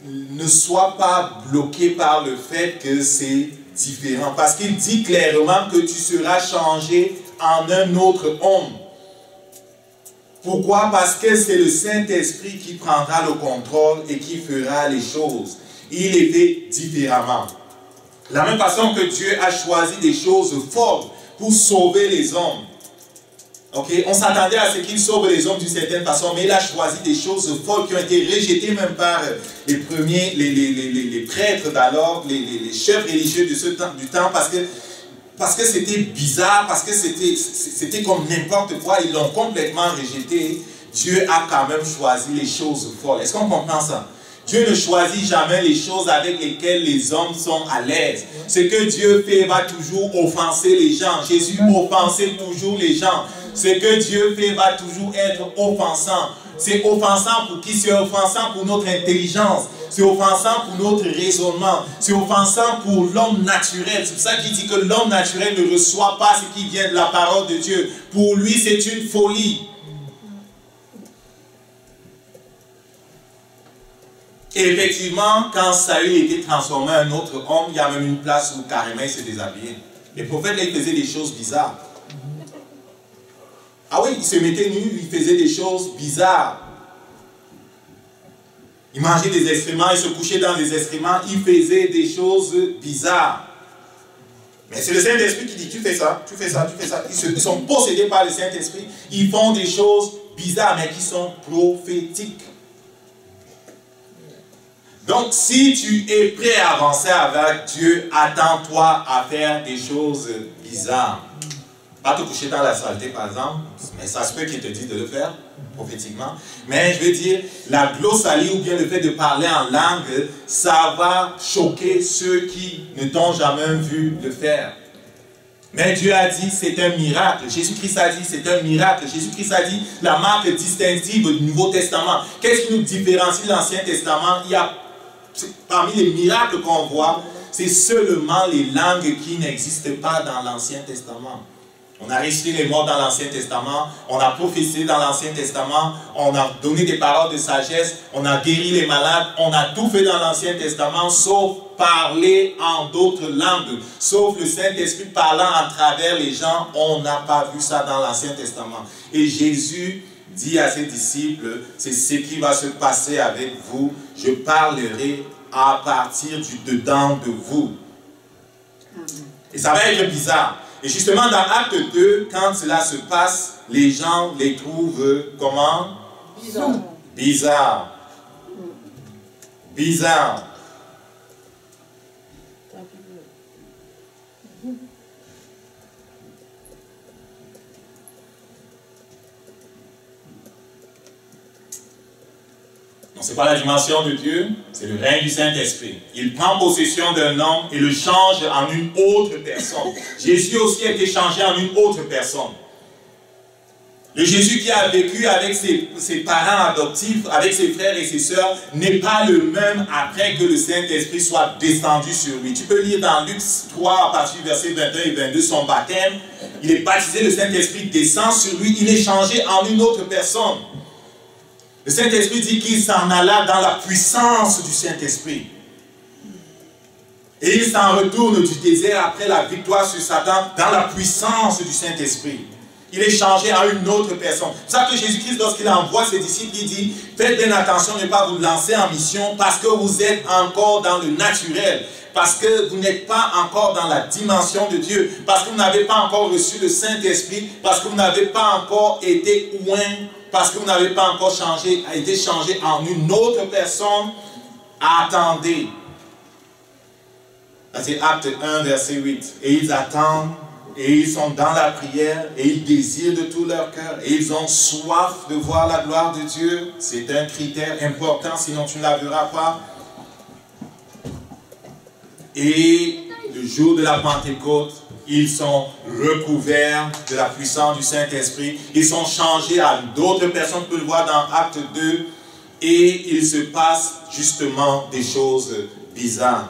ne sois pas bloqué par le fait que c'est différent. Parce qu'il dit clairement que tu seras changé en un autre homme. Pourquoi? Parce que c'est le Saint-Esprit qui prendra le contrôle et qui fera les choses. Il est fait différemment. De la même façon que Dieu a choisi des choses fortes pour sauver les hommes. Okay? On s'attendait à ce qu'il sauve les hommes d'une certaine façon, mais il a choisi des choses folles qui ont été rejetées même par les premiers, les prêtres d'alors, les chefs religieux de ce temps, du temps, parce que c'était bizarre, parce que c'était comme n'importe quoi, ils l'ont complètement rejeté. Dieu a quand même choisi les choses folles. Est-ce qu'on comprend ça? Dieu ne choisit jamais les choses avec lesquelles les hommes sont à l'aise. Ce que Dieu fait va toujours offenser les gens. Jésus offensait toujours les gens. Ce que Dieu fait va toujours être offensant. C'est offensant pour qui? C'est offensant pour notre intelligence. C'est offensant pour notre raisonnement. C'est offensant pour l'homme naturel. C'est pour ça qu'il dit que l'homme naturel ne reçoit pas ce qui vient de la parole de Dieu. Pour lui, c'est une folie. Et effectivement, quand Saül était transformé en un autre homme, il y a même une place où carrément il se déshabillait. Les prophètes, là, ils faisaient des choses bizarres. Ah oui, il se mettait nu, il faisait des choses bizarres. Il mangeait des excréments, il se couchait dans des excréments, il faisait des choses bizarres. Mais c'est le Saint-Esprit qui dit, tu fais ça, tu fais ça, tu fais ça. Ils sont possédés par le Saint-Esprit. Ils font des choses bizarres, mais qui sont prophétiques. Donc, si tu es prêt à avancer avec Dieu, attends-toi à faire des choses bizarres. Pas te coucher dans la saleté, par exemple, mais ça se peut qu'il te dise de le faire, prophétiquement. Mais je veux dire, la glossalie ou bien le fait de parler en langue, ça va choquer ceux qui ne t'ont jamais vu le faire. Mais Dieu a dit, c'est un miracle. Jésus-Christ a dit, c'est un miracle. Jésus-Christ a dit, la marque distinctive du Nouveau Testament. Qu'est-ce qui nous différencie de l'Ancien Testament? Il y a, parmi les miracles qu'on voit, c'est seulement les langues qui n'existent pas dans l'Ancien Testament. On a ressuscité les morts dans l'Ancien Testament, on a prophétisé dans l'Ancien Testament, on a donné des paroles de sagesse, on a guéri les malades, on a tout fait dans l'Ancien Testament, sauf parler en d'autres langues, sauf le Saint-Esprit parlant à travers les gens, on n'a pas vu ça dans l'Ancien Testament. Et Jésus dit à ses disciples, c'est ce qui va se passer avec vous, je parlerai à partir du dedans de vous. Et ça va être bizarre. Et justement, dans Acte 2, quand cela se passe, les gens les trouvent comment? Bizarre. Bizarre. Bizarre. Donc, ce n'est pas la dimension de Dieu, c'est le règne du Saint-Esprit. Il prend possession d'un homme et le change en une autre personne. Jésus aussi a été changé en une autre personne. Le Jésus qui a vécu avec ses parents adoptifs, avec ses frères et ses sœurs, n'est pas le même après que le Saint-Esprit soit descendu sur lui. Tu peux lire dans Luc 3, à partir du verset 21 et 22, son baptême. Il est baptisé, le Saint-Esprit descend sur lui, il est changé en une autre personne. Le Saint-Esprit dit qu'il s'en alla dans la puissance du Saint-Esprit. Et il s'en retourne du désert après la victoire sur Satan dans la puissance du Saint-Esprit. Il est changé en une autre personne. C'est ça que Jésus-Christ, lorsqu'il envoie ses disciples, il dit, faites bien attention de ne pas vous lancer en mission parce que vous êtes encore dans le naturel. Parce que vous n'êtes pas encore dans la dimension de Dieu. Parce que vous n'avez pas encore reçu le Saint-Esprit. Parce que vous n'avez pas encore été oint. Parce que vous n'avez pas encore été changé en une autre personne. Attendez. C'est Acte 1, verset 8. Et ils attendent, et ils sont dans la prière, et ils désirent de tout leur cœur, et ils ont soif de voir la gloire de Dieu. C'est un critère important, sinon tu ne la verras pas. Et le jour de la Pentecôte, ils sont recouverts de la puissance du Saint-Esprit. Ils sont changés à d'autres personnes. On peut le voir dans Acte 2. Et il se passe justement des choses bizarres.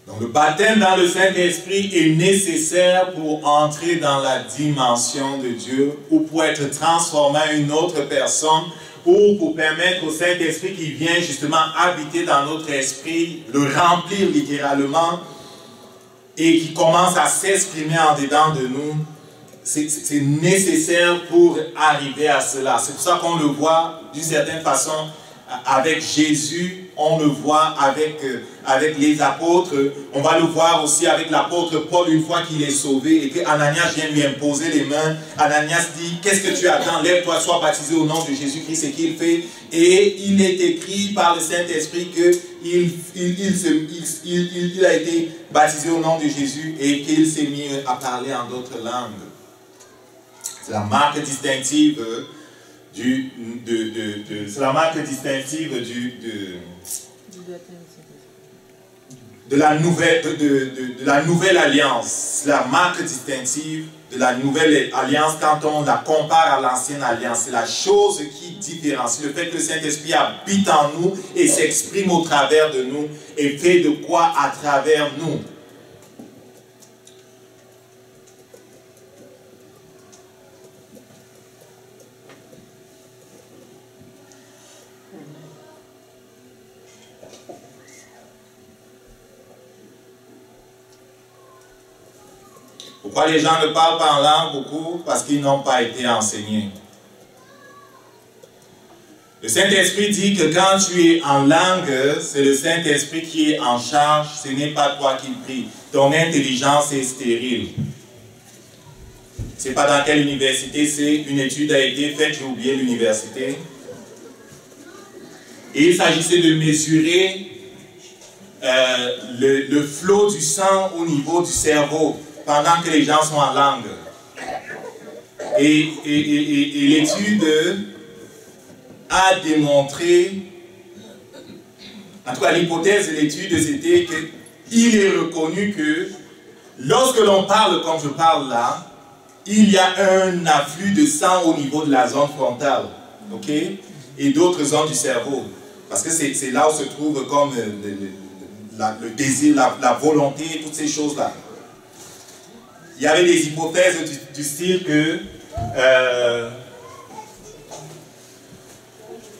Donc le baptême dans le Saint-Esprit est nécessaire pour entrer dans la dimension de Dieu ou pour être transformé en une autre personne ou pour permettre au Saint-Esprit qui vient justement habiter dans notre esprit, le remplir littéralement et qui commence à s'exprimer en dedans de nous. C'est nécessaire pour arriver à cela. C'est pour ça qu'on le voit d'une certaine façon avec Jésus, on le voit avec les apôtres, on va le voir aussi avec l'apôtre Paul une fois qu'il est sauvé et que Ananias vient lui imposer les mains. Ananias dit, qu'est-ce que tu attends? Lève-toi, sois baptisé au nom de Jésus-Christ, c'est qu'il fait. Et il est écrit par le Saint-Esprit qu'il a été baptisé au nom de Jésus et qu'il s'est mis à parler en d'autres langues. C'est la marque distinctive c'est la marque distinctive de la nouvelle alliance. C'est la marque distinctive de la nouvelle alliance quand on la compare à l'ancienne alliance. C'est la chose qui différencie. Le fait que le Saint-Esprit habite en nous et s'exprime au travers de nous et fait de quoi à travers nous. Pourquoi les gens ne parlent pas en langue beaucoup? Parce qu'ils n'ont pas été enseignés. Le Saint-Esprit dit que quand tu es en langue, c'est le Saint-Esprit qui est en charge, ce n'est pas toi qui prie. Ton intelligence est stérile. Je ne sais pas dans quelle université c'est, une étude a été faite, j'ai oublié l'université. Et il s'agissait de mesurer le flot du sang au niveau du cerveau pendant que les gens sont en langue. Et l'étude a démontré, en tout cas l'hypothèse de l'étude, c'était qu'il est reconnu que lorsque l'on parle comme je parle là, il y a un afflux de sang au niveau de la zone frontale, ok, et d'autres zones du cerveau. Parce que c'est là où se trouve comme le désir, la volonté, toutes ces choses-là. Il y avait des hypothèses du style que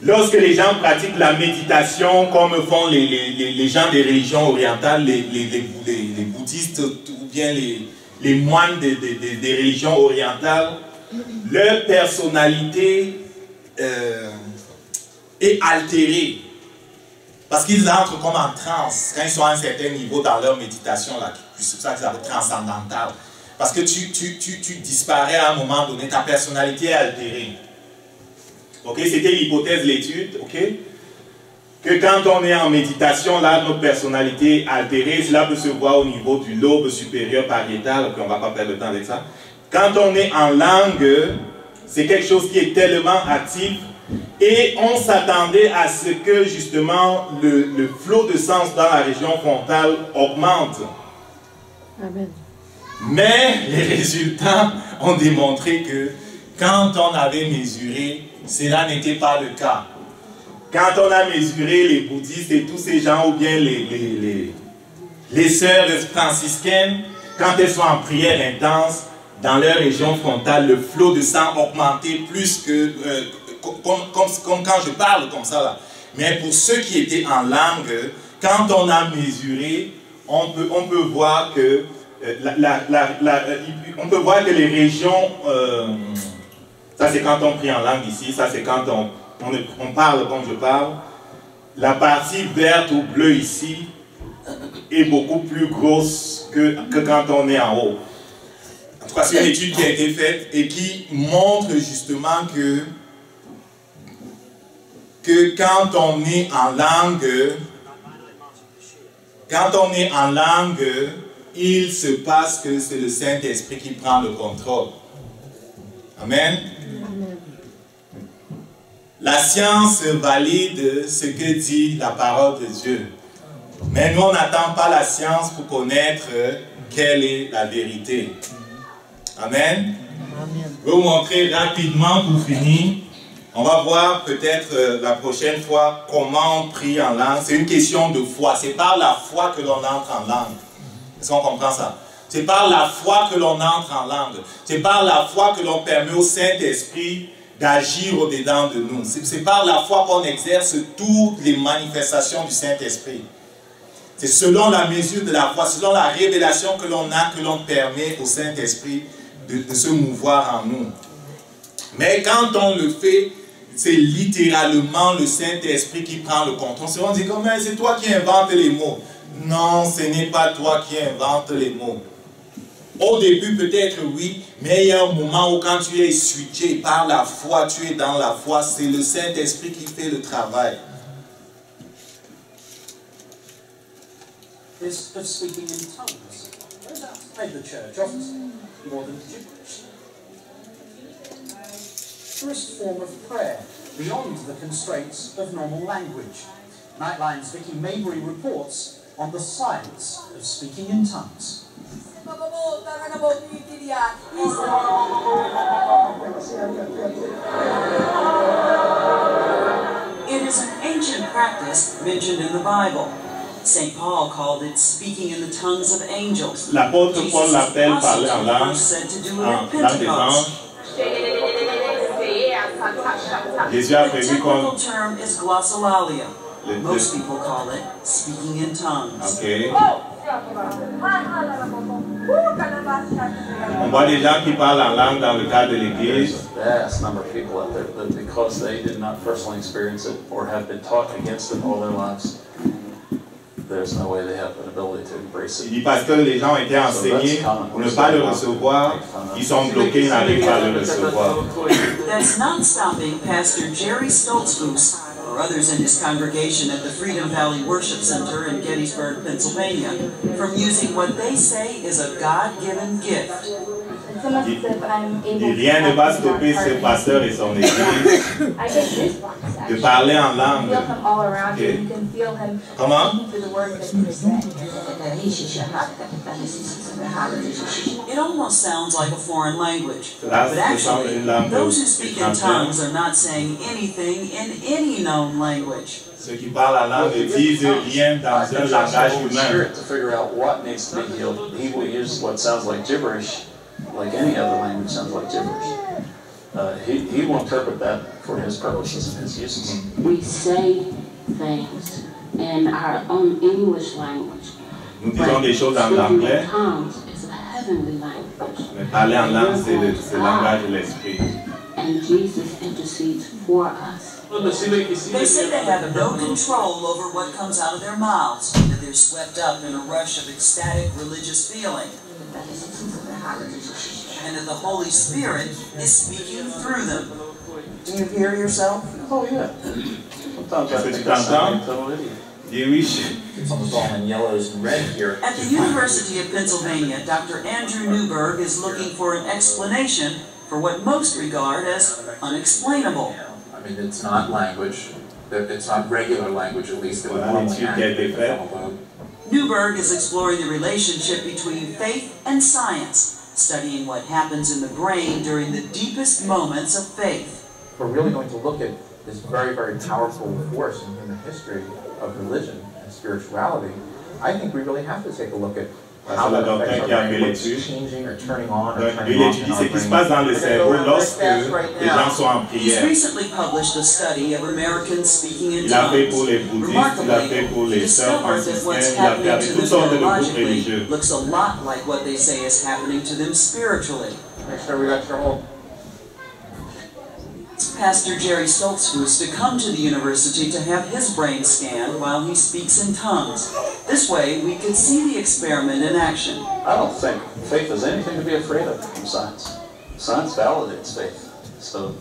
lorsque les gens pratiquent la méditation, comme font les gens des religions orientales, les bouddhistes ou bien les moines des religions orientales, leur personnalité est altérée. Parce qu'ils entrent comme en transe quand ils sont à un certain niveau dans leur méditation, c'est pour ça que ça s'appelle transcendantal. Parce que tu disparais à un moment donné, ta personnalité est altérée. Ok, c'était l'hypothèse de l'étude, ok? Que quand on est en méditation, là, notre personnalité est altérée, cela peut se voir au niveau du lobe supérieur pariétal, puis on ne va pas perdre le temps avec ça. Quand on est en langue, c'est quelque chose qui est tellement actif, et on s'attendait à ce que justement le flot de sens dans la région frontale augmente. Amen. Mais les résultats ont démontré que quand on avait mesuré, cela n'était pas le cas. Quand on a mesuré les bouddhistes et tous ces gens, ou bien les sœurs franciscaines, quand elles sont en prière intense, dans leur région frontale, le flot de sang augmentait plus que, comme quand je parle comme ça là. Mais pour ceux qui étaient en langue, quand on a mesuré, on peut voir que on peut voir que les régions, ça c'est quand on prie en langue ici, ça c'est quand on parle comme je parle, la partie verte ou bleue ici est beaucoup plus grosse que quand on est en haut. En tout cas, c'est une étude qui a été faite et qui montre justement que quand on est en langue, il se passe que c'est le Saint-Esprit qui prend le contrôle. Amen. La science valide ce que dit la parole de Dieu. Mais nous, on n'attend pas la science pour connaître quelle est la vérité. Amen. Je vais vous montrer rapidement pour finir. On va voir peut-être la prochaine fois comment on prie en langue. C'est une question de foi. C'est par la foi que l'on entre en langue. Est-ce qu'on comprend ça? C'est par la foi que l'on entre en langue. C'est par la foi que l'on permet au Saint-Esprit d'agir au-dedans de nous. C'est par la foi qu'on exerce toutes les manifestations du Saint-Esprit. C'est selon la mesure de la foi, selon la révélation que l'on a, que l'on permet au Saint-Esprit de se mouvoir en nous. Mais quand on le fait c'est littéralement le Saint-Esprit qui prend le contrôle. On dit comme c'est toi qui inventes les mots. Non, ce n'est pas toi qui inventes les mots. Au début, peut-être oui, mais il y a un moment où quand tu es switché par la foi, tu es dans la foi, c'est le Saint-Esprit qui fait le travail. Is of speaking in tongues. Where's that made the church often more than gibberish? Purest form of prayer, beyond the constraints of normal language. Nightline's Vicky Mabry reports on the science of speaking in tongues. It is an ancient practice mentioned in the Bible. St. Paul called it speaking in the tongues of angels. L'apôtre Paul l'appelle parler en langue, said to do it en at langue des Pentecost. anges. Jésus a The prévu technical qu'on... term is glossolalia. Most people call it speaking in tongues. Okay. On voit des gens qui parlent en langue dans le cadre de l'église. There's a vast number of people out there that because they did not personally experience it or have been taught against it all their lives, there's no way they have an ability to embrace Il it. dit parce que les gens ont été enseignés pour ne pas le recevoir, ils sont bloqués, ils n'arrivent pas à le recevoir. That's not stopping Pastor Jerry Stoltzfus or others in his congregation at the Freedom Valley Worship Center in Gettysburg, Pennsylvania, from using what they say is a God-given gift. Et rien ne va stopper ce pasteur et son église de parler en langue. Okay. Comment? It almost sounds like a foreign language, but That's actually, the those who speak in tongues are not saying anything in any known language. Ceux qui parlent en langue ne disent rien dans un langage humain. To figure out what needs to be healed, he will use what sounds like gibberish, like any other language sounds like gibberish. He will interpret that for his purposes and his uses. We say things in our own English language. Nous disons des choses en anglais, Tongues is a heavenly language. mais parler en langue, c'est le langage de l'esprit. And Jesus intercedes for us. They say they have no control over what comes out of their mouths, that they're swept up in a rush of ecstatic religious feeling, and that the Holy Spirit is speaking through them. Do you hear yourself? Oh yeah. Sometimes I think I sound like a total idiot. Dis oui. It's almost all in yellows and red here. At the University of Pennsylvania, Dr. Andrew Newberg is looking for an explanation for what most regard as unexplainable. I mean, it's not language. It's not regular language, at least. Newberg is exploring the relationship between faith and science, studying what happens in the brain during the deepest moments of faith. We're really going to look at this very, very powerful force in human history of religion and spirituality. I think we really have to take a look at how that affects our brain, what's changing or turning on or turning off in our brain. He's recently published a study of Americans speaking in tongues. Remarkably, he discovered that what's happening to them theologically looks a lot like what they say is happening to them spiritually. Make sure we got your whole. Pastor Jerry Stoltzfus to come to the university to have his brain scanned while he speaks in tongues. This way, we could see the experiment in action. I don't think faith is anything to be afraid of from science. Science validates faith. So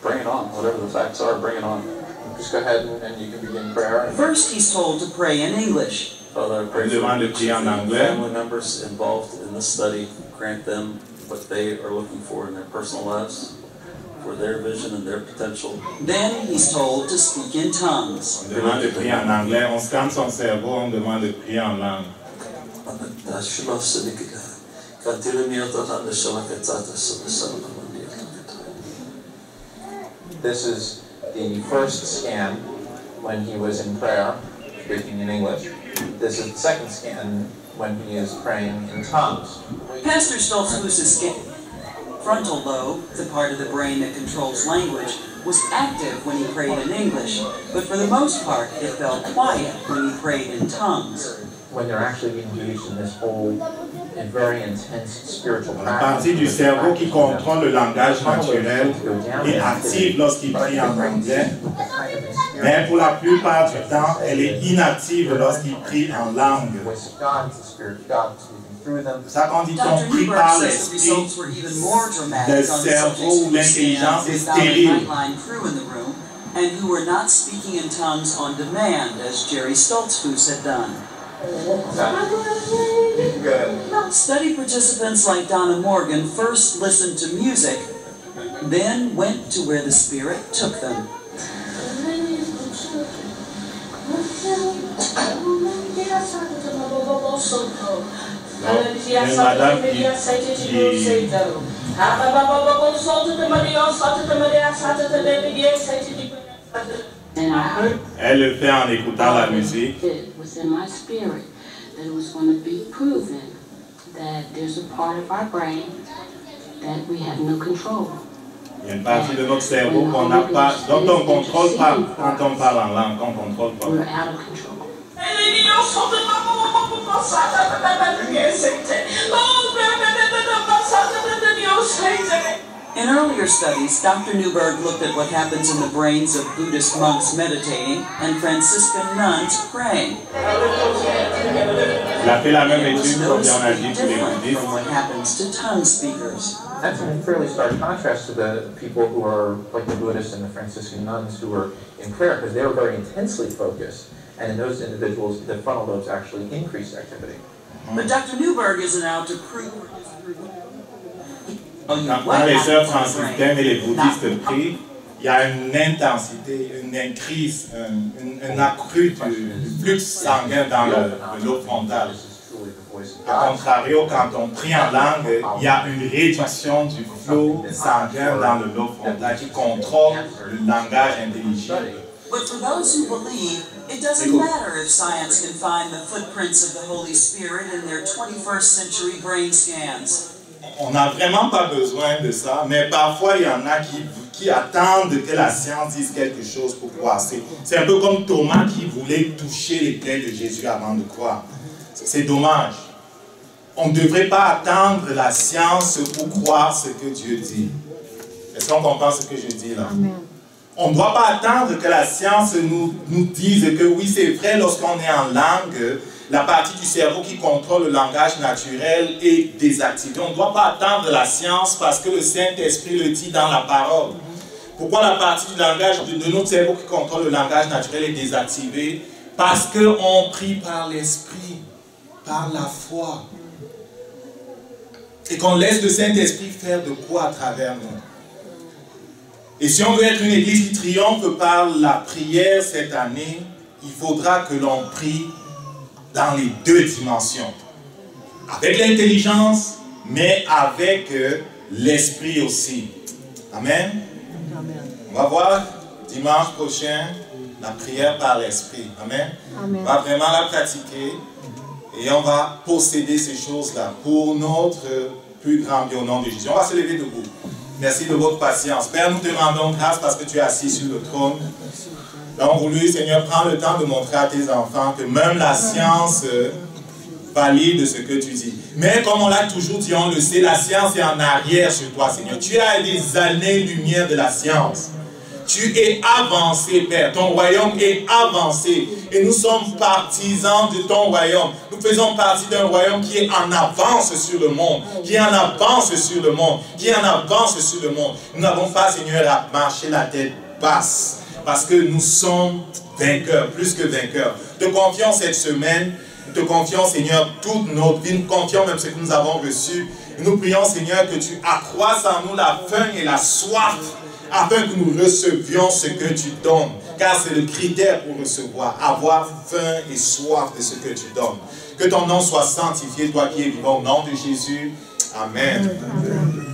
bring it on. Whatever the facts are, bring it on. Just go ahead and you can begin prayer. First, he's told to pray in English. Father, I pray for family members involved in this study. Grant them what they are looking for in their personal lives, for their vision and their potential. Then he's told to speak in tongues. On demande de prier en anglais, on scanne son cerveau, on demande de prier en langue. This is the first scan when he was in prayer, speaking in English. This is the second scan when he is praying in tongues. Pastor Stoltzfus' frontal lobe, the part of the brain that controls language, was active when he prayed in English, but for the most part it felt quiet when he prayed in tongues. When they're actually engaged in this whole in very intense spiritual La partie du cerveau qui contrôle le langage naturel est active lorsqu'il prie en anglais, mais pour la plupart du temps, elle est inactive lorsqu'il prie en langue. Ça, quand dit on prie par l'esprit, le cerveau ou l'intelligence est stérile. And who were not speaking in tongues on demand, as Jerry Stoltzfus had done. Study participants like Donna Morgan first listened to music, then went to where the Spirit took them. Madame And I heard elle le fait en écoutant la musique. it was in my spirit that it was going to be proven that there's a part of our brain that we have no control. Il y a une partie de notre cerveau qu'on n'a pas, dont on ne contrôle pas quand on parle en langue, qu'on ne contrôle pas. We're out of control. In earlier studies, Dr. Newberg looked at what happens in the brains of Buddhist monks meditating and Franciscan nuns praying. Il a fait la même étude comme on a dit pour les Different bouddhistes. from what happens to tongue speakers. That's a fairly stark contrast to the people who are like the Buddhists and the Franciscan nuns who were in prayer, because they were very intensely focused, and in those individuals, the frontal lobes actually increased activity. But Dr. Newberg isn't out to prove or disprove. Quand les sœurs franciscaines et les bouddhistes prient, il y a une intensité, une increase, un accru du flux sanguin dans le lobe frontal. A contrario, quand on prie en langue, il y a une réduction du flot sanguin dans le lobe frontal qui contrôle le langage intelligible. But for those who believe, it doesn't matter if science can find the footprints of the Holy Spirit in their 21st century brain scans. On n'a vraiment pas besoin de ça, mais parfois il y en a qui attendent que la science dise quelque chose pour croire. C'est un peu comme Thomas qui voulait toucher les plaies de Jésus avant de croire. C'est dommage. On ne devrait pas attendre la science pour croire ce que Dieu dit. Est-ce qu'on comprend ce que je dis là? Amen. On ne doit pas attendre que la science nous dise que oui, c'est vrai, lorsqu'on est en langue, la partie du cerveau qui contrôle le langage naturel est désactivée. On ne doit pas attendre la science parce que le Saint-Esprit le dit dans la parole. Pourquoi la partie du langage de notre cerveau qui contrôle le langage naturel est désactivée? Parce qu'on prie par l'Esprit, par la foi. Et qu'on laisse le Saint-Esprit faire de quoi à travers nous. Et si on veut être une église qui triomphe par la prière cette année, il faudra que l'on prie dans les deux dimensions. Avec l'intelligence, mais avec l'esprit aussi. Amen. On va voir dimanche prochain la prière par l'esprit. Amen. Amen. On va vraiment la pratiquer et on va posséder ces choses-là pour notre plus grand bien au nom de Jésus. On va se lever debout. Merci de votre patience. Père, nous te rendons grâce parce que tu es assis sur le trône. Nous avons voulu, Seigneur, prendre le temps de montrer à tes enfants que même la science valide ce que tu dis. Mais comme on l'a toujours dit, on le sait, la science est en arrière sur toi, Seigneur. Tu as des années-lumière de la science. Tu es avancé, Père. Ton royaume est avancé. Et nous sommes partisans de ton royaume. Nous faisons partie d'un royaume qui est en avance sur le monde. Qui est en avance sur le monde. Qui est en avance sur le monde. Nous n'avons pas, Seigneur, à marcher la tête basse. Parce que nous sommes vainqueurs, plus que vainqueurs. Nous te confions cette semaine. Nous te confions, Seigneur, toute notre vie. Nous confions même ce que nous avons reçu. Et nous prions, Seigneur, que tu accroisses en nous la faim et la soif, afin que nous recevions ce que tu donnes. Car c'est le critère pour recevoir. Avoir faim et soif de ce que tu donnes. Que ton nom soit sanctifié, toi qui es vivant, au nom de Jésus. Amen. Amen.